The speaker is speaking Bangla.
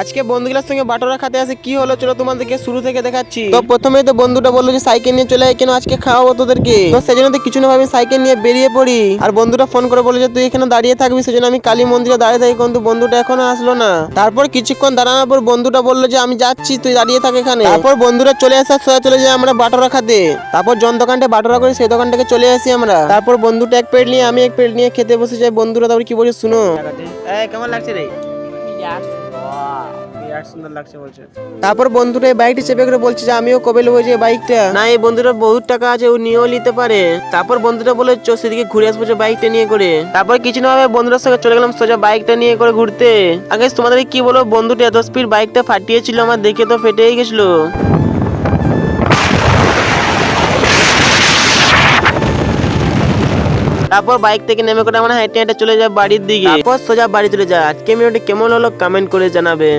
আজকে বন্ধুগুলোর সঙ্গে বাটোরা খেতে আসে, কি হলো চলো তোমাদেরকে শুরু থেকে দেখাচ্ছি। তো প্রথমেই তো বন্ধুটা বললো যে সাইকেল নিয়ে চলে আয়, কেন আজকে খাওয়াবো তোদেরকে। তো সেজন্য তো কিছু না ভাবে সাইকেল নিয়ে বেরিয়ে পড়ি। আর বন্ধুটা ফোন করে বলে যে তুই এখানে দাঁড়িয়ে থাকবি, সেজন্য আমি কালী মন্দিরে দাঁড়িয়ে থাকি, কিন্তু বন্ধুটা এখনো আসলো না। তারপর কিছুক্ষণ দাঁড়ানোর পর বন্ধুটা বললো যে আমি যাচ্ছি, তুই দাঁড়িয়ে থাক এখানে। তারপর বন্ধুরা চলে আসা সোজা চলে যায় আমরা বাটোরা খাতে। তারপর জন দোকানটা বাটোরা করে সেই দোকান থেকে চলে আসি আমরা। তারপর বন্ধুটা এক প্লেট নিয়ে আমি এক প্লেট নিয়ে খেতে বসে যাই। বন্ধুরা তারপর কি বলছে শুনো। কেমন লাগছে রে? সুন্দর লাগছে বলছে। তারপর বন্ধুটা এই বাইকটি চেপে করে বলছে যে আমিও কবে নেবো যে বাইকটা। না, এই বন্ধুটা বহুত টাকা আছে, ও নিয়েও নিতে পারে। তারপর বন্ধুটা বলে চো সেদিকে ঘুরে আসবো যে বাইকটা নিয়ে করে। তারপর কিছু না ভাবে বন্ধুদের সঙ্গে চলে গেলাম সোজা বাইকটা নিয়ে করে ঘুরতে। আগে তোমাদের কি বলো, বন্ধুটা এত স্পিড বাইকটা ফাটিয়েছিল, আমার দেখে তো ফেটেই গেছিল। তারপর বাইক থেকে নেমে করে আমরা হেঁটে হেঁটে চলে যাই বাড়ির দিকে। তারপর সোজা বাড়ি চলে যায়। আজকে ভিডিওটি কেমন হলো কমেন্ট করে জানাবে।